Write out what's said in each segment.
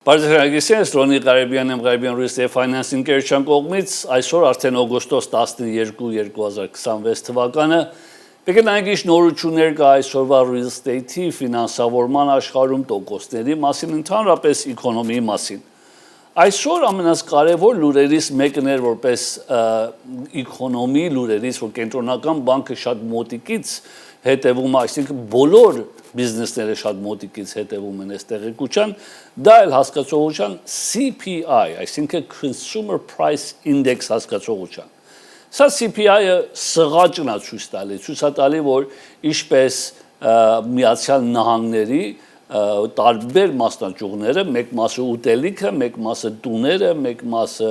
Բարեզրագեսեն Ռոնի Ղարեբյան եմ Ղարեբյան Real Financing Կերչան կողմից այսօր արդեն օգոստոս 12 2026 թվականը Պետք է նայենք ինչ նորություններ կա այսօրվա real estate-ի ֆինանսավորման աշխարհում տոկոսների մասին ընդհանրապես էկոնոմիի մասին Այսօր ամենասկարևոր լուրերից մեկն էր որպես էկոնոմի լուրերից որ կենտրոնական բանկը շատ մոտիկից հետևում է այսինքն բոլոր բիզնեսները շատ մոտիկից հետևում են այս տեղեկության դա էլ հասկացողության CPI այսինքն Consumer Price Index հասկացողության Սա CPI-ը սղաճն է ցույց տալի որ ինչպես Միացյալ Նահանգների տարբեր մասնաճյուղները մեկ մասը ուտելիքը, մեկ մասը տուները, մեկ մասը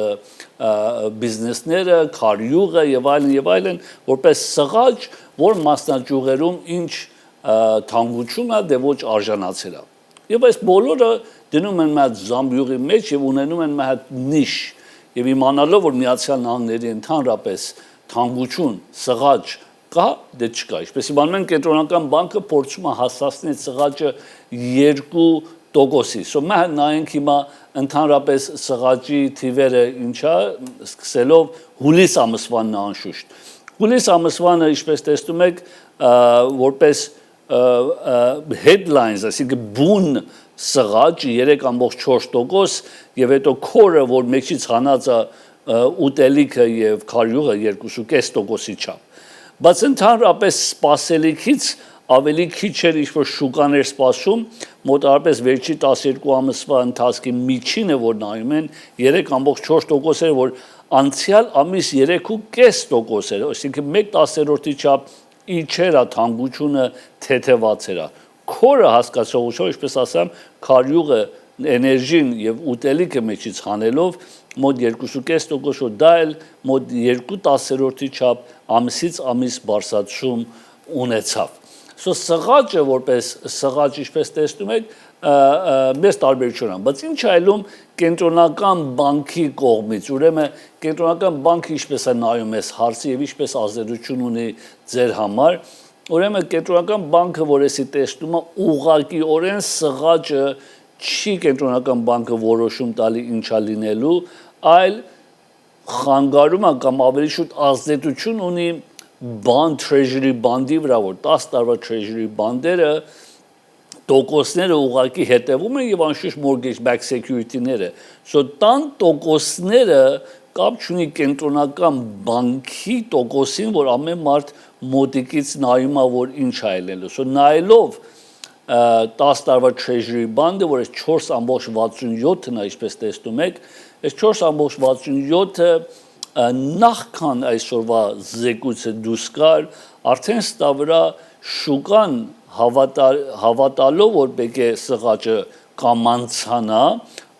բիզնեսները, քարյուղը եւ այլն որպես սղաճ որ մասնաճյուղերում ինչ թանկություն է դե ոչ արժանացել է եւ այս բոլորը դնում են մի զամբյուղի մեջ եւ ունենում են մի հատ նիշ եւ իմանալով որ Միացյալ Նահանգների ընդհանրապես թանկություն սղաճ կա դե չկա ինչպես իմանում են կենտրոնական բանկը փորձում է հասցնել սղաճը 2%-ի so մենք նայենք հիմա ընդհանրապես սղաճի թիվերը ինչա սկսելով հուլիս ամսվանն անշուշտ հուլիս ամսվանը ինչպես տեսնում եք որպես headlines այսինքն բուն սղաճ 3.4% եւ հետո քորը որ մեջից հանած է ուտելիքը եւ քարյուղը 2.5%-ի չափ բայց ընդհանրապես սպասելիքից ավելի քիչ էր ինչ-որ շուկան էր սպասում մոտավորապես վերջի 12 ամսվա ընթացքի միջինը որ նայում են 3.4% էր որ անցյալ ամիս 3.5% էր այսինքն 1/10-րդի չափ իջերա թանկությունը թեթևացել է քորը հասկացողությամբ ինչպես ասեմ քարյուղը էներգին եւ ուտելիքը մեջից հանելով մոտ 2.5% դա էլ մոտ 2/10-րդի չափ ամսից ամիս բարձրացում ունեցավ So սղաճը որպես սղաճ ինչպես տեսնում եք մեծ տարբերություն ունի բայց ինչ այլում կենտրոնական բանկի կողմից ուրեմն կենտրոնական բանկը ինչպես է նայում այս հարցը եւ ինչպես ազդեցություն ունի ձեր համար ուրեմն կենտրոնական բանկը որ էսի տեսնում է ուղղակիորեն սղաճը չի կենտրոնական բանկը որոշում տալի ինչա լինելու այլ խանգարում է կամ ավելի շուտ ազդեցություն ունի bond treasury bond-ի վրա որ 10 տարվա treasury bond-երը տոկոսները ուղղակի հետևում են եւ անշուշտ mortgage backed security-ները so տան տոկոսները կապ չունի կենտրոնական բանկի տոկոսին որ ամեն մարդ մոտիկից նայում է որ ինչ է ելնելու so նայելով 10 տարվա treasury bond-ը որ այս 4.67-ն է ինչպես տեսնում եք այս 4.67-ը նախքան այսօրվա զեկույցը դուրս գար արդեն ստա վրա շուկան հավատալով որ պետք է սղաճը կամանցանա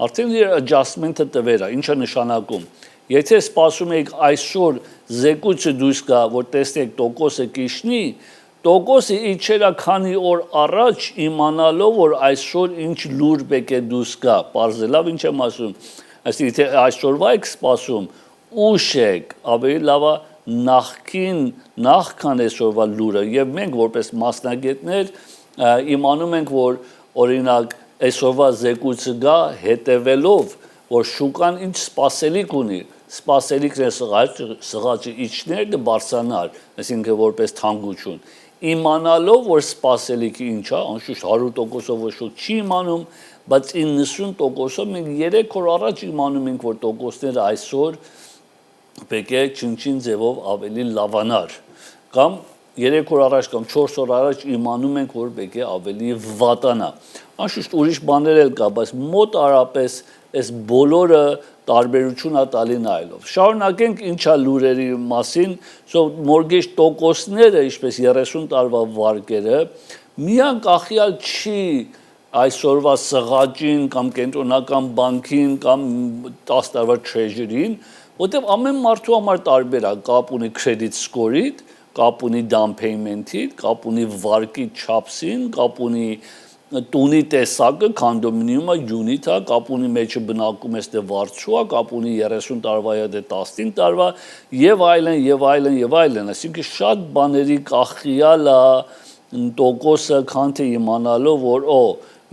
արդեն իր adjustment-ը տվեր է ինչա նշանակում եթե սպասում եք այսօր զեկույցը դուրս գա որ տեսնեք տոկոսը կիշնի տոկոսը իջելա քանի օր առաջ իմանալով որ այսօր ինչ լուր պետք է դուրս գա բարձրալավ ինչ եմ ասում այսինքն եթե այսօրվա եք սպասում ուշ եք ավելի լավ է նախքան այսօրվա լուրը եւ մենք որպես մասնագետներ իմանում ենք որ օրինակ այսօրվա զեկույցը գա հետևելով որ շուկան ինչ սպասելիք ունի սպասելիքն է սղաճը իջներ դե բարձրանար այսինքն որպես թանկություն իմանալով որ սպասելիքը ինչ է անշուշտ 100%-ով ոչ չի իմանում բայց 90%-ով մենք 3 օր առաջ իմանում ենք որ տոկոսները այսօր պետք է չնչին ձևով ավելի լավանար կամ 3 օր առաջ կամ 4 օր առաջ իմանում ենք որ պետք է ավելի վատանա անշուշտ ուրիշ բաներ էլ կա բայց մոտարապես այս բոլորը տարբերություն է տալի նայելով շարունակենք ինչա լուրերի մասին so mortgage տոկոսները ինչպես 30 տարվա վարկերը միան կախյալ չի այսօրվա սղաճին կամ կենտրոնական բանկին կամ 10 տարվա treasury-ին որտեղ ամեն մարդու համար տարբեր է կապ ունի credit score-ից կապ ունի down payment-ից կապ ունի վարկի չափսին կապ ունի տունի տեսակը կոնդոմինիումը unit-ը կապ ունի մեջը բնակում ես դե վարձու է կապ ունի 30 տարվա է դե 15 տարվա եւ այլն այսինքն շատ բաների կախյալ է տոկոսը քան թե իմանալով որ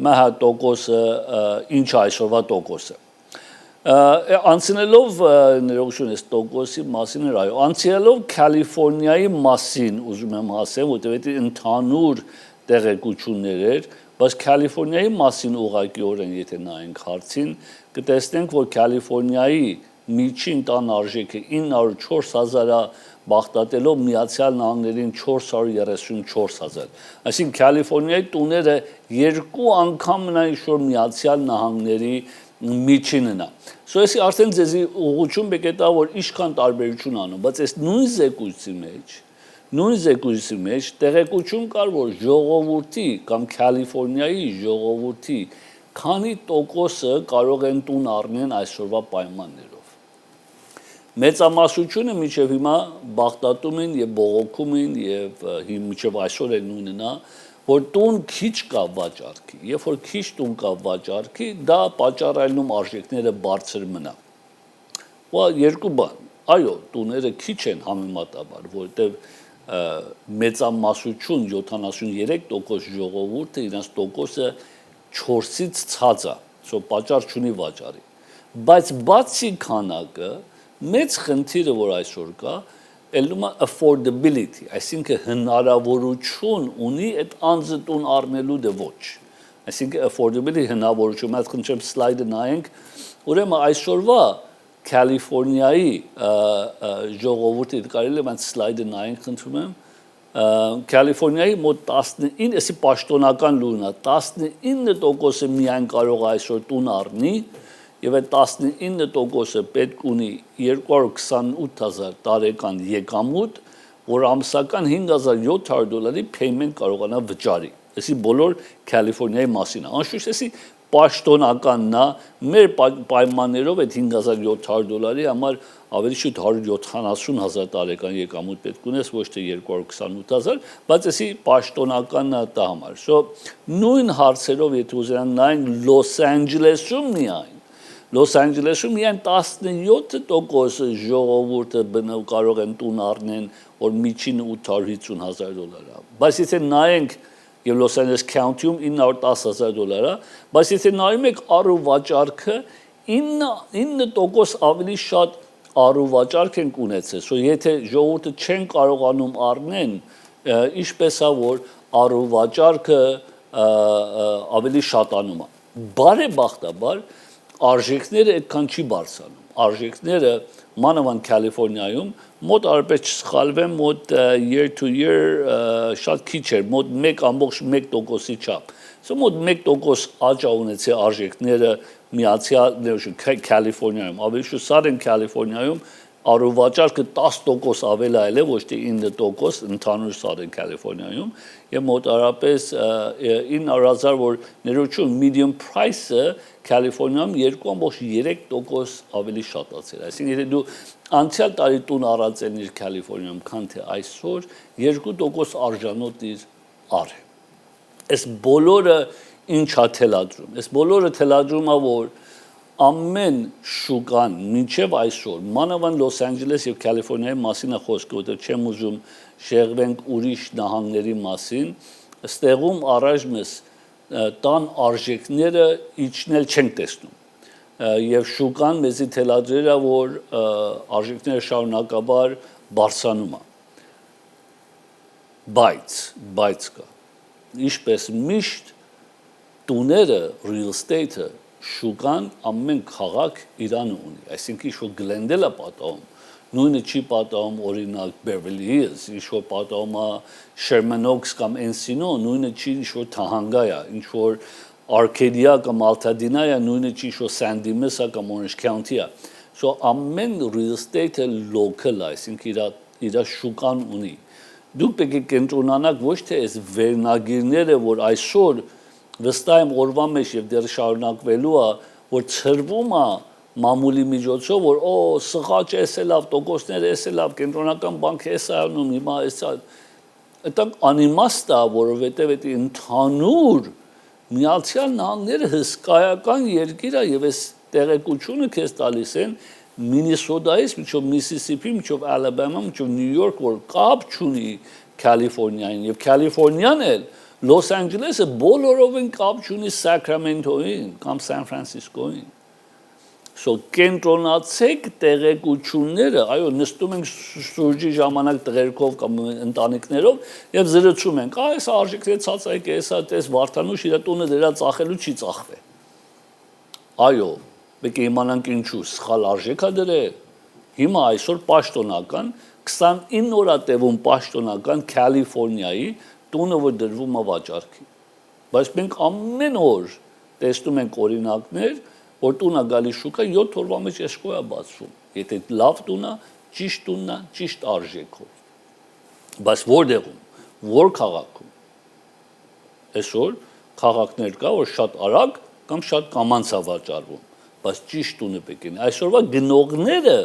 մահա տոկոսը ինչ այսօրվա տոկոսը անցնելով ներողություն ես տոկոսի մասին այո անցնելով Կալիֆոռնիայի մասին ուզում եմ ասեմ որտեղ ընդհանուր տեղեկություններ էր բայց Կալիֆոռնիայի մասին ուղղակիորեն եթե նայենք հարցին կտեսնենք որ Կալիֆոռնիայի միջին տան արժեքը 904,000-ը բախտատելով Միացյալ Նահանգներին 434,000 այսինքն Կալիֆոռնիայի տուները երկու անգամ նայշոր Միացյալ Նահանգների միջինն է So ես արդեն ձեզի ուղղություն պետք է տա որ ինչքան տարբերություն անում բայց այս նույն զեկույցի մեջ տեղեկություն կար որ ժողովրդի կամ Կալիֆոռնիայի ժողովրդի քանի տոկոսը կարող են տուն առնեն այսօրվա պայմաններով մեծամասնությունը մինչև հիմա բախտատում են եւ բողոքում են եւ մինչև այսօր էլ նույնն է որ տուն քիչ կա վաճառքի, երբ որ քիչ տուն կա վաճառքի, դա պատճառայնում արժեքները բարձր մնա։ Ու երկու բան, այո, տուները քիչ են համեմատաբար, որտեղ մեծամասնություն 73% ժողովուրդը իրենց տոկոսը 4-ից ցած է, so պատճառ չունի վաճառի։ Բայց բացի քանակը մեծ խնդիրը որ այսօր կա Eluma affordability, այսինքն հնարավորություն ունի այդ անձը տուն առնելու դե ոչ։ Այսինքն affordability հնարավորություն, այդ խնդրեմ սլայդը նայենք, ուրեմն այսօրվա Կալիֆոռնիայի ժողովուրդը կարելի է այդ սլայդը նայենք, խնդրում եմ, Կալիֆոռնիայի մոտ 19, էսի պաշտոնական լուրն է, 19% միայն կարող է այսօր տուն առնի Եվ այդ 19%-ը պետք ունի 228,000 տարեկան եկամուտ, որ ամսական $5,700 payment կարողանա վճարի։ Այսի բոլոր Կալիֆոռնիայի մասին է։ Անշուշտ էսի պաշտոնականն է, մեր պայմաններով այդ $5,700-ի համար ավելի շուտ 170,000 տարեկան եկամուտ պետք ունես, ոչ թե 228,000, բայց էսի պաշտոնականն է դա համար։ So նույն հարցերով եթե ուզենան նայենք Լոս Անջելեսում միայն Լոս Անջելեսում միայն 17% ժողովուրդը կարող են տուն առնեն, որ միջինը $850,000 Բայց եթե նայենք եւ Լոս Անջելես County-ում $910,000 բայց եթե նայում եք առու վաճառքը 9% ավելի շատ առու վաճառք են ունեցել, so եթե ժողովուրդը չեն կարողանում առնեն, ինչպես է որ առու վաճառքը ավելի շատանում է։ Բարեբախտաբար արժեքները այդքան չի բարձրանում։ Արժեքները մանավանդ Կալիֆոռնիայում մոտ արպես չսխալվեմ մոտ year to year շատ քիչ էր, մոտ 1.1%-ի չափ։ So մոտ 1% աճ ունեցել արժեքները Միացյալ Կալիֆոռնիայում, ավելի շուտ Southern Կալիֆոռնիայում առու վաճառքը 10% ավել է, ոչ թե 9% ընդհանուր Southern Կալիֆոռնիայում եւ մոտարապես 900,000 որ ներողություն medium price-ը Կալիֆոռնիայում 2.3% ավելի շատացել։ Այսինքն եթե դու անցյալ տարի տուն առածել ես Կալիֆոռնիայում, քան թե այսօր 2% արժանոտ իր առ։ Այս բոլորը ինչ է թելադրում։ Այս բոլորը թելադրում է որ ամեն շուկան մինչև այսօր մանավանդ Լոս Անջելես եւ Կալիֆոռնիայի մասին է խոսքը, որտեղ չեմ ուզում շեղվենք ուրիշ նահանգների մասին, ստեղում առաջ մեզ տան արժեքները իջնել չեն տեսնում։ Եվ շուկան մեզի թելադրել է, որ արժեքները շարունակաբար բարձրանում է։ Բայց կա։ Ինչպես միշտ տուները, real estate-ը շուկան ամեն քաղաք իրանը ունի, այսինքն ինչ-որ Գլենդելը պատահում, նույնը չի պատահում օրինակ Beverly Hills, ինչ-որ պատահում է Sherman Oaks կամ Encino, նույնը չի ինչ-որ Թահանգա է, ինչ-որ Arcadia կամ Altadena է, նույնը չի ինչ-որ Sandy Mesa կամ Orange County է։ So ամեն real estate-ը local է, այսինքն իր շուկան ունի։ Դուք պետք է կենտրոնանաք ոչ թե այս վերնագիրները, որ այսօր վստահ եմ օրվա մեջ եւ դեռ շարունակվելու է, որ ծրվում է մամուլի միջոցով, որ սղաճ էս է լավ, տոկոսները էս է լավ, կենտրոնական բանկը էս է անում, հիմա էս է։ Դա անիմաստ է, որովհետեւ այդ ընդհանուր Միացյալ Նահանգները հսկայական երկիր է եւ այս տեղեկությունը քեզ տալիս են Մինեսոտայից մինչև Միսիսիպի, մինչև Ալաբամա, մինչև Նյու Յորք, որ կապ չունի Կալիֆոռնիային եւ Կալիֆոռնիան էլ Լոս Անջելեսը բոլորովին կապ չունի Սակրամենտոյին կամ Սան Ֆրանցիսկոյին։ So կենտրոնացեք տեղեկությունները, այո, նստում ենք շուրջի ժամանակ տղերքով կամ ընտանիքներով եւ զրուցում ենք, այս արժեքները ցածայք է, հեսա տես Վարդանուշ իր տունը դրա ծախելու չի ծախվի։ Այո, պետք է իմանանք ինչու սխալ արժեք է դրել։ Հիմա այսօր պաշտոնական 29 օր տևում պաշտոնական Կալիֆոռնիայի տունը որ դրվում է վաճառքի։ Բայց մենք ամեն օր տեսնում ենք օրինակներ, որ տունը գալիս շուկա 7 օրվա մեջ էսկո է բացվում։ Եթե լավ տունը, ճիշտ տունն է, ճիշտ արժեքով։ Բայց որտեղում, որ քաղաքում։ Այսօր քաղաքներ կա, որ շատ արագ կամ շատ կամանց է վաճառվում, բայց ճիշտ տունը պետք է։ Այսօրվա գնողները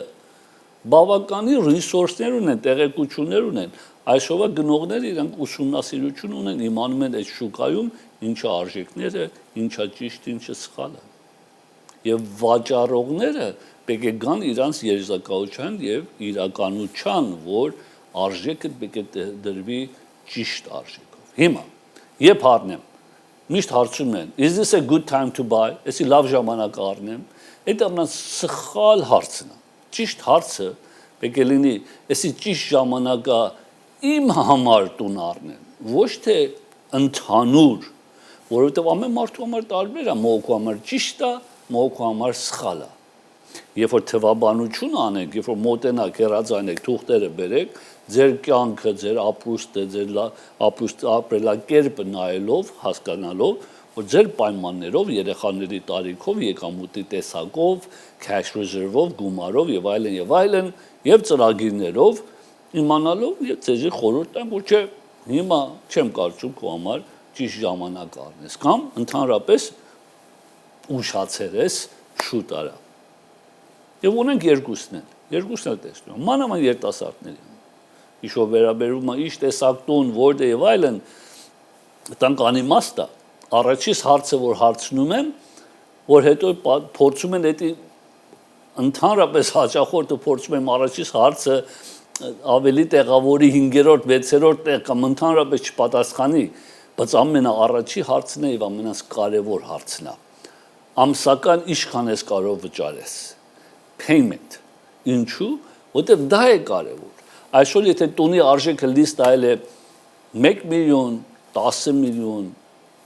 բավականի ռեսուրսներ ունեն, տեղեկություններ ունեն։ Այսօրվա գնողները իրանք ուսումնասիրություն ունեն, իմանում են այդ շուկայում ինչա արժեքները, ինչա ճիշտ, ինչը սխալը։ Եվ վաճառողները պետք է գան իրանց երզակայության եւ իրականության, որ արժեքը պետք է դրվի ճիշտ արժեքով։ Հիմա երբ առնեմ, միշտ հարցում են, is this a good time to buy? Էսի լավ ժամանակ առնեմ, այդ ամենից սխալ հարցն է։ Ճիշտ հարցը պետք է լինի, էսի ճիշտ ժամանակա իմ համար տուն առնեմ, ոչ թե ընդհանուր, որովհետև ամեն մարդու համար տարբեր է, մոքու համար ճիշտ է, մոքու համար սխալ է։ Երբ որ թվաբանություն անենք, երբ որ մոտենակ հեռացանեք, թուղթերը բերեք, ձեր կյանքը, ձեր ապրուստը, ձեր ապրելակերպը նայելով, հասկանալով, որ ձեր պայմաններով, երեխաների տարիքով, եկամուտի տեսակով, cash reserve-ով, գումարով եւ այլն, եւ ծրագիրներով իմանալով եւ ձեզի խորհուրդ տամ, որ չէ, հիմա չեմ կարծում քո համար ճիշտ ժամանակ առնես կամ ընդհանրապես ուշացեր ես շուտ արա։ Եվ ունենք երկուսն էլ տեսնում։ Մանավանդ երիտասարդների։ Իշով վերաբերում է ինչ տեսակ տուն, որտե եւ այլն, տանք անիմաստ է։ Առաջից հարցը, որ հարցնում եմ, որ հետո փորձում են դա ընդհանրապես հաճախորդը փորձում եմ առաջից հարցը ավելի տեղավորի 5-րդ, 6-րդ տեղ կամ ընդհանրապես չպատասխանի, բայց ամենաառաջի հարցն է եւ ամենակարևոր հարցն է։ Ամսական ինչքան ես կարող վճարես։ Payment։ Ինչու՞, որտեղ դա է կարևոր։ Այսօր եթե տունի արժեքը լիստ այլ է 1 միլիոն, 10 միլիոն,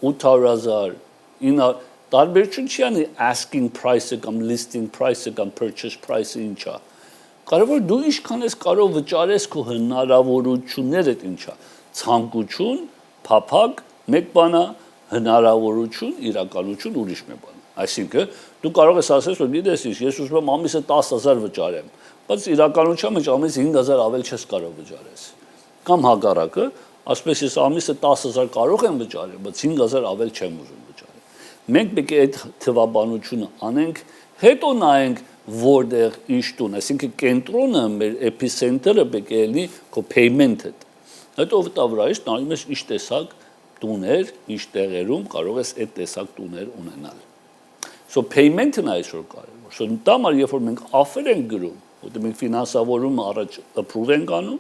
800,000, 9 տարբերություն չի անի asking price-ը կամ listing price-ը կամ purchase price-ը ինչա։ Կարևոր դու ինչքան ես կարող վճարես քո հնարավորությունները ինչա։ Ցանկություն, փափակ, մեկ բան է, հնարավորություն, իրականություն ուրիշ մի բան։ Այսինքն դու կարող ես ասես, որ գիտես ինչ, ես ուզում եմ ամիսը 10,000 վճարեմ, բայց իրականության մեջ ամիսը 5,000 ավել չես կարող վճարես։ Կամ հակառակը, ասես ես ամիսը 10,000 կարող եմ վճարել, բայց 5,000 ավել չեմ ուզում վճարել։ Մենք պետք է այդ թվաբանությունը անենք, հետո նայենք որտեղ ինչ տուն, այսինքն կենտրոնը մեր էպիցենտրը պետք է լինի քո payment-ը։ Հետո վտա վրայից նայում ես ինչ տեսակ տուներ, ինչ տեղերում կարող ես այդ տեսակ տուներ ունենալ։ So payment-ն այսօր կարևոր։ So դամար երբ որ մենք offer ենք գրում, որտեղ մենք ֆինանսավորումը առաջ approve ենք անում,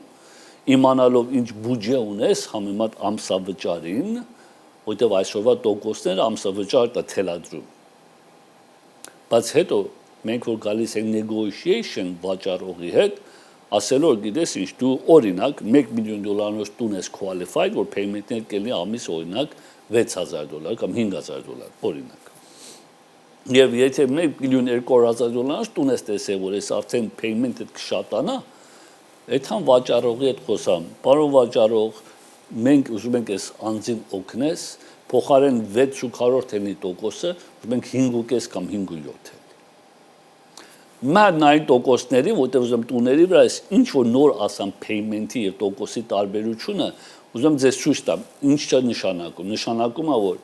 իմանալով ինչ բյուջե ունես համեմատ ամսավճարին, որտեղ այսօրվա տոկոսները ամսավճար դա թելադրում։ Բայց հետո մենք որ գալիս ենք negotiation վաճառողի հետ, ասելով գիտես ինչ դու օրինակ 1 միլիոն դոլարով տուն ես qualified, որ payment-ն կլինի ամիս օրինակ $6,000 կամ $5,000 օրինակ։ Եվ եթե 1 միլիոն 200,000 դոլարով տուն ես տեսել, որ ես արդեն payment-ը կշատանա, այդքան վաճառողի հետ խոսամ, պարոն վաճառող, մենք ուզում ենք այս անձին օգնես, փոխարեն 6.4%-ը, ուզում ենք 5.5 կամ 5.7 Մար նայ տոկոսների, որտեղ ուզում տուների վրա այս ինչ որ նոր ասամ payment-ի եւ տոկոսի տարբերությունը, ուզում ձեզ ցույց տամ, ինչ է նշանակում։ Նշանակում է, որ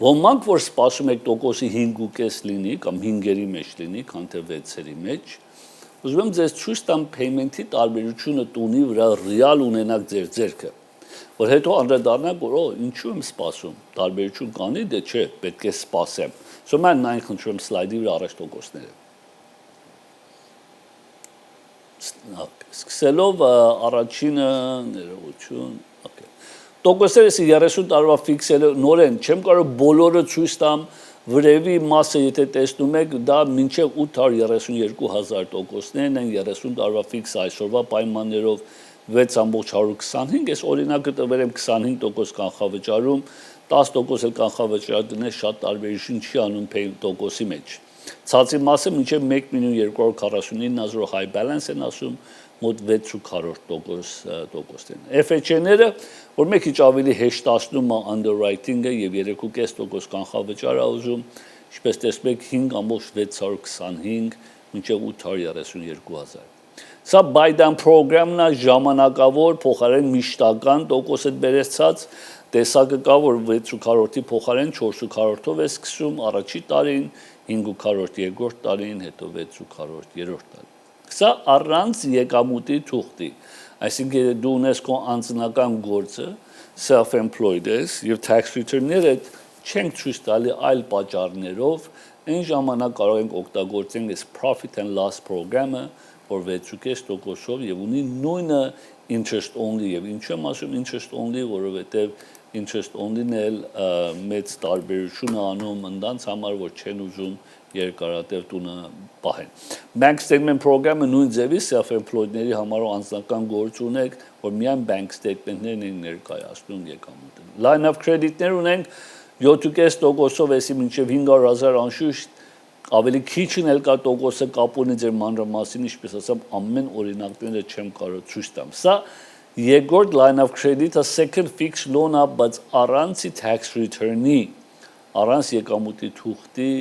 ոմանք որ սպասում եք տոկոսի 5.5 լինի կամ 5-երի մեջ լինի, քան թե 6-երի մեջ, ուզում եմ ձեզ ցույց տամ payment-ի տարբերությունը տունի վրա ռեալ ունենակ ձեր ձեռքը, որ հետո անդրադառնանք, որ ինչու եմ սպասում, տարբերություն կանի, դե չէ, պետք է սպասեմ։ Սա mən նայն խնդրում սլայդի վրա առաջ տոկոսները։ Սկսելով առաջինը ներողություն, okay։ տոկոսները 30 տարվա ֆիքսելը նորեն չեմ կարող բոլորը ցույց տամ վրևի մասը եթե տեսնում եք դա մինչև 832,000 տոկոսներն են 30 տարվա ֆիքս այսօրվա պայմաններով 6.125 ես օրինակը տվել եմ 25% կանխավճարում 10% էլ կանխավճար դնես շատ տարբերություն չի անում pay տոկոսի մեջ ցածի մասը մինչև 1.249,000 high balance են ասում մոտ 6.4% տոկոսն են FHA-ները որ մեկ քիչ ավելի հեշտացնում է underwriting-ը եւ 3.5% կանխավճար է ուզում ինչպես տեսնում եք 5.625 մինչև 832,000 Սա Biden պրոգրամն է ժամանակավոր փոխարեն միշտական տոկոսը բերեցած տեսակը կա որ 6.4-ի փոխարեն 4.4-ով է սկսում առաջի տարին 5.4 երկրորդ տարին հետո 6.4 երրորդ տարին Սա առանց եկամուտի թուղթի այսինքն դու ունես քո անձնական գործը self-employed ես եւ tax return-ները չենք ցույց տալի այլ պատճառներով այն ժամանակ կարող ենք օգտագործենք այս profit and loss program-ը որ 6.5%-ով եւ ունի նույնը interest only եւ ինչու եմ ասում interest only որովհետեւ interest only-ն էլ մեծ տարբերություն է անում ընդանց համար որ չեն ուզում երկարատև տունը պահեն bank statement program-ը նույն ձևի self-employed-ների համար անձնական գործ ունեք որ միայն bank statement-ներն են ներկայացնում եկամուտը line of credit-ներ ունենք 7.5%-ով էսի մինչև 500,000 անշուշտ ավելի քիչն էլ կա տոկոսը կապ ունի ձեր մանրամասին ինչպես ասեմ ամեն օրինակները չեմ կարող ցույց տամ սա երկրորդ line of credit-ը second fixed loan-ը բայց առանց tax return-ի առանց եկամուտի թուղթի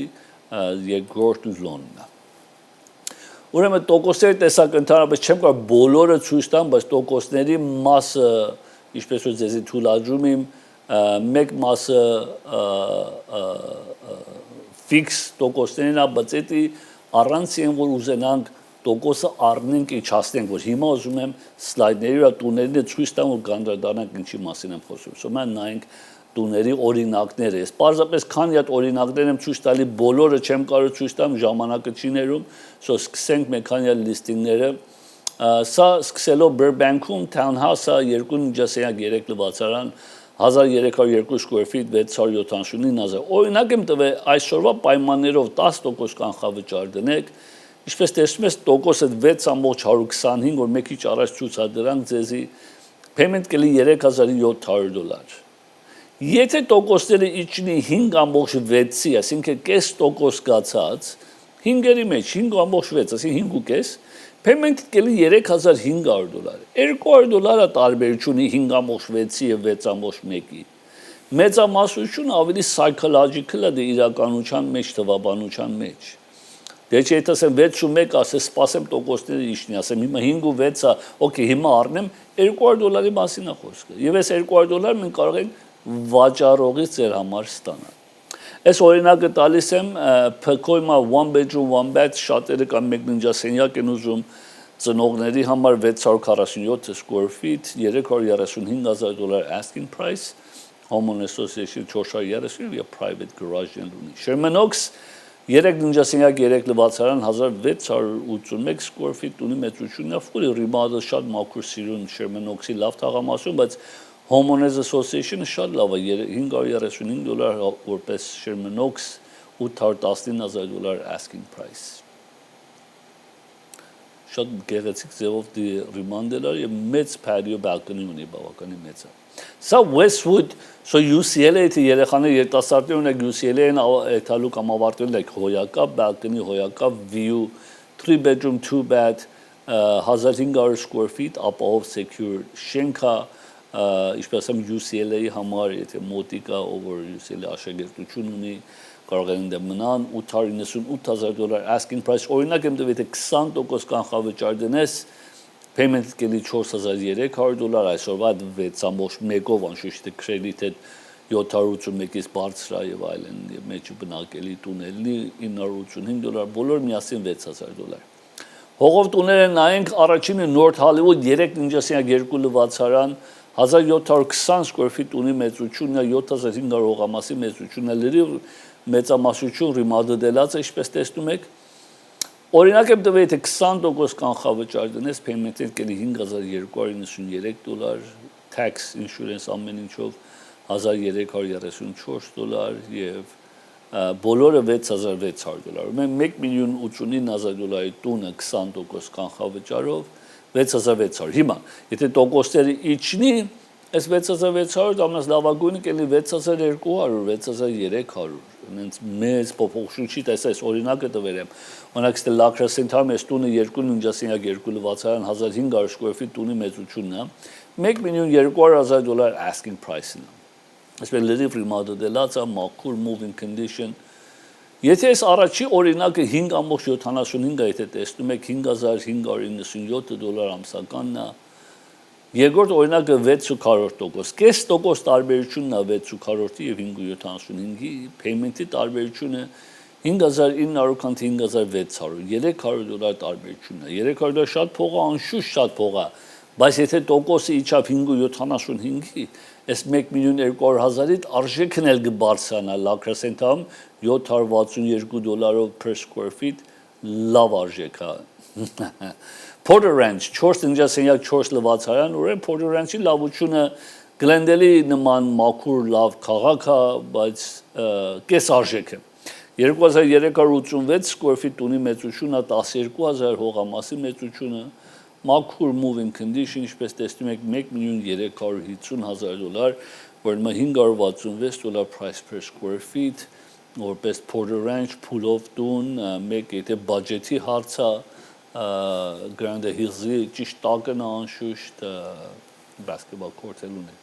երկրորդ loan-ն է ուրեմն տոկոսների տեսակ ընդհանրապես չեմ կարող բոլորը ցույց տամ բայց տոկոսների մասը ինչպես որ ձեզի թույլատրում եմ մեկ մասը fix տոկոսներն է, բայց էդի առանց են որ ուզենանք տոկոսը առնենք իջացնենք, որ հիմա ուզում եմ սլայդների ու տուներն ցույց տամ ու կանդրադառնանք ինչի մասին եմ խոսում։ Սա մենք նայենք տուների օրինակները։ Ես պարզապես քանի հատ օրինակներ եմ ցույց տալի, բոլորը չեմ կարող ցույց տամ, ժամանակը չի ներում, so սկսենք մեկ քանի հատ լիստինգները։ Սա սկսելով Burbank-ում townhouse-ը 2 նիջասենյակ 3 լվացարան 1302 square feet 679,000 օրինակ եմ տվել այսօրվա պայմաններով 10% կանխավճար դնեք ինչպես տեսնում ես տոկոսը 6.125 որ մեկ քիչ առաջ ցուցադրանք ձեզի payment կլի $3,700 եթե տոկոսները իջնի 5.6-ի այսինքն կես տոկոս գացած 5-երի մեջ 5.6 այսինքն 5.5 payment կլի $3,500 $200 տարբերություն 5.6-ի եւ 6.1-ի մեծամասնությունը ավելի psychological է իրականության մեջ թվաբանության մեջ դե չէ եթե ասեմ 6.1 ասես սպասեմ տոկոսները իջնի ասեմ հիմա 5.6-ը օքեյ հիմա առնեմ $200 մասին է խոսքը եւ այս $200 մենք կարող ենք վաճառողից ձեր համար ստանալ Այս օրինակը տալիս եմ Փկոյմա one bedroom one bath շատերը կամ մեկ ննջասենյակ են ուզում ծնողների համար 647 square feet $335,000 asking price Homeowner Association 430 եւ private garage ունի Sherman Oaks 3 ննջասենյակ 3 լվացարան 1681 square feet ունի մեծությունն է fully remodel շատ մաքուր սիրուն Sherman Oaks-ի լավ թաղամասում բայց Homeowners Association-ը շատ լավ է $535 որպես Sherman Oaks $819,000 asking price Շատ գեղեցիկ ձևով remodel-ը եւ մեծ patio balcony ունի բավականին մեծ է Սա Westwood so UCLA-ը երեխաներ երիտասարդներ ունեք UCLA-ն այդալու կամ ավարտել եք հոյակապ balcony հոյակապ view 3 bedroom 2 bath 1500 square feet ապահով secure շենքա ինչպես ասեմ UCLA-ի համար եթե մոտիկա over UCLA աշակերտություն ունի կարող են դե մնան $898,000 asking price օրինակ եմ դեպի 20% կանխավճար դնես payment կլի $4,300 այսօրվա 6.1-ով անշուշտ credit-ը 781-ից բարձր է եւ այլն եւ մեջը բնակելի տունելի $985 բոլոր միասին $6,000 Հողով տուները նայենք առաջինը North Hollywood 3 ննջասենյակ 2 լվացարան 1720 square feet ունի մեծությունն է 7500 հողամասի մեծությունն է լրիվ մեծամասնություն remodel-ած է ինչպես տեսնում եք օրինակ եմ տվել եթե 20% կանխավճար դնես payment-ը կլի $5,293 tax insurance ամեն ինչով $1334 եւ բոլորը $6600 մենք $1,089,000 տունը 20% կանխավճարով $6600 հիմա եթե տոկոսները իջնի այս $6600 ամենից լավագույնը կլինի $6200 $6300 հենց մեծ փոփոխություն տեսես օրինակը տվել եմ օրինակ ստե լակրասենթարում այս տունը 2.5 2 լվացարան 1500 square feet տունի մեծությունն է $1,200,000 asking price-ն է այսպես լրիվ ռիմադելած է մաքուր moving condition եթե այս առաջի օրինակը 5.75 եթե տեսնում եք $5597 ամսականն է երկրորդ օրինակը 6.4% կես տոկոս տարբերությունն է 6.4-ի եւ 5.75-ի payment-ի տարբերությունը $5,900 քան $5,600 տարբերությունն է $300 շատ փող է անշուշտ շատ փող է բայց եթե տոկոսը իջավ 5.75-ի այս 1,200,000-ից արժեքն էլ կբարձրանա լակրասենթարում $762 per square feet լավ արժեք է Porter Ranch 4 տնջասենյակ 4 լվացարան ուրեմն Porter Ranch-ի լավությունը Glendale-ի նման մաքուր լավ քաղաք է բայց կես արժեք է 2386 square feet տունի մեծությունն է 12000 հողամասի մեծությունը մաքուր moving condition ինչպես տեսնում եք $1,350,000 որ հիմա $566 price per square feet որպես Porter Ranch փուլով տուն մեկ եթե բյուջետի հարց է Grand Hills-ի ճիշտ տակն անշուշտ basketball court-ել ունի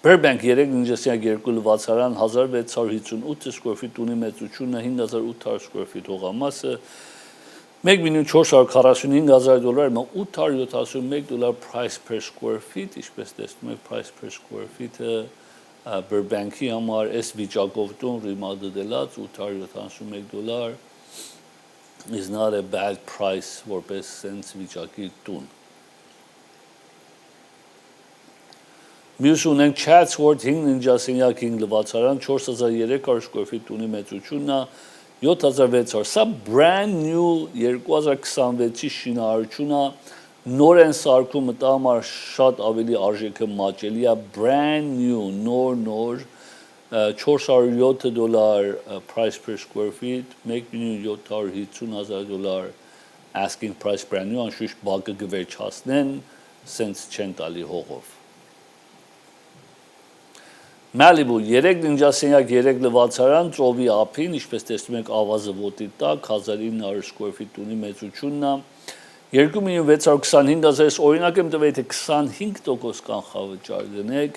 Burbank 3.2 լվացարան 1658 square feet տունի մեծությունը 5800 square feet հողամասը $1,445,000 $871 price per square feet ինչպես տեսնում եք price per square feet-ը Burbank-ի համար այս վիճակով տուն ռիմադելած $871 is not a bad price որպես sense վիճակի տուն Մյուս ունենք Chatsworth 5.5 լվացարան 4300 square feet տունի մեծությունն է 7600 սա brand new 2026-ի շինարարությունն է նոր են սարքում մտա համար շատ ավելի արժեքը մաճելի է brand new նոր $407 price per square feet $1,750,000 asking price brand new անշուշտ բակը գվերջացնեն sense չեն տալի հողով Malibu 3.5 3 լվացարան ծովի ափին ինչպես տեսնում եք ավազը ոտի տակ 1900 square feet տունի մեծությունն է 2,625,000 օրինակ եմ տվել եթե 25% կանխավճար դնեք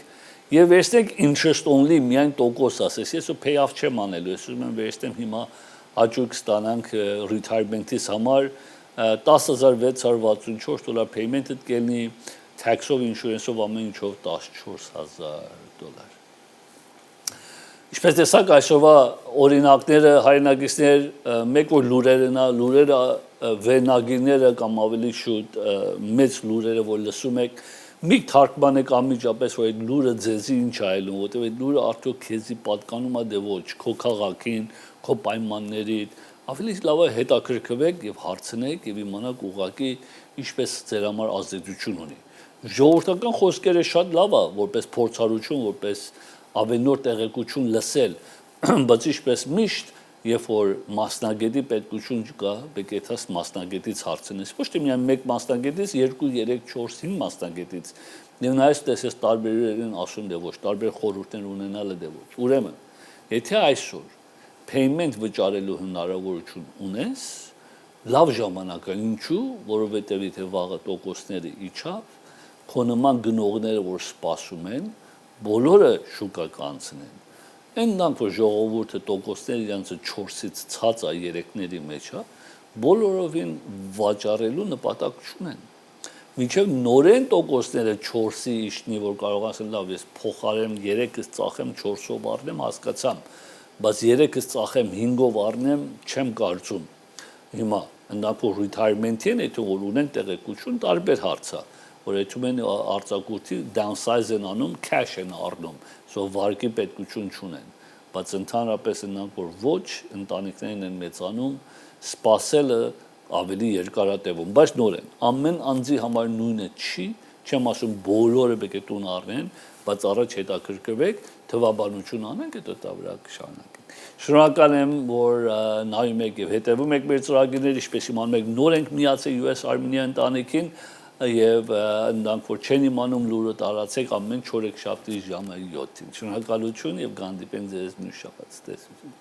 եւ վերցնեք interest only միայն տոկոս ասես ես ու pay off չեմ անելու ես ուզում եմ վերցնեմ հիմա հաճույք ստանանք retirement-ից համար $10,664 payment-ը կլինի tax-ով insurance-ով ամեն ինչով $14,000 Ինչպես տեսակ այսօրվա օրինակները հայրենակիցներ մեկ որ լուրերն է լուրերը վերնագիրները կամ ավելի շուտ մեծ լուրերը որ լսում եք մի թարգմանեք անմիջապես որ այդ լուրը ձեզի ինչ է այլում որտեղ այդ լուրը արդյոք քեզի պատկանում է դե ոչ քո քաղաքին քո պայմաններին ավելի լավ է հետաքրքրվեք եւ հարցնեք եւ իմանաք ուղղակի ինչպես ձեր համար ազդեցություն ունի ժողովրդական խոսքերը շատ լավ է որպես փորձառություն որպես ավենոր տեղեկություն լսել բայց ինչպես միշտ երբ որ մասնագետի պետքություն կա պետք է դաս մասնագետից հարցնես ոչ թե միայն մեկ մասնագետից 2 3 4 5 մասնագետից եւ նայես տեսես տարբերերին ասում դե ոչ տարբեր խորհուրդներ ունենալը դե ոչ ուրեմն եթե այսօր payment վճարելու հնարավորություն ունես լավ ժամանակ է ինչու որովհետեւ եթե վաղը տոկոսները իջավ քո նման գնողները որ սպասում են բոլորը շուկա կանցնեն Այնտեղ որ ժողովուրդը տոկոսները իրենց 4-ից ցած է 3-ների մեջ է բոլորովին վաճառելու նպատակ չունեն Մինչև նորեն տոկոսները 4-ի իշտնի որ կարող ասեն լավ ես փոխարեմ 3-ից ծախեմ 4-ով առնեմ հասկացամ բայց 3-ից ծախեմ 5-ով առնեմ չեմ կարծում հիմա այնտեղ որ retirement-ին եթե որ ունեն տեղեկություն տարբեր հարց է որ այդում են արձակուրդի downsize են անում cash են առնում so վարկի պետքություն չունեն բայց ընդհանրապես այնտեղ որ ոչ ընտանիքներն են մեծանում սպասելը ավելի երկարատևում բայց նորեն ամեն անձի համար նույնը չի չեմ ասում բոլորը պետք է տուն առնեն, բայց առաջ հետաքրքրվեք, թվաբանություն անենք, հետո դա վրա կշարունակենք։ Շնորհակալ եմ, որ նայում եք եւ հետեւում եք մեր ծրագրերին, ինչպես իմանում եք, նոր ենք միացել US-Armenia ընտանիքին եւ նրանք որ չեն իմանում լուրը տարածեք ամեն չորեքշաբթի ժամը 7-ին։ Շնորհակալություն եւ կհանդիպենք ձեզ մյուս շաբաթ։ Տեսություն։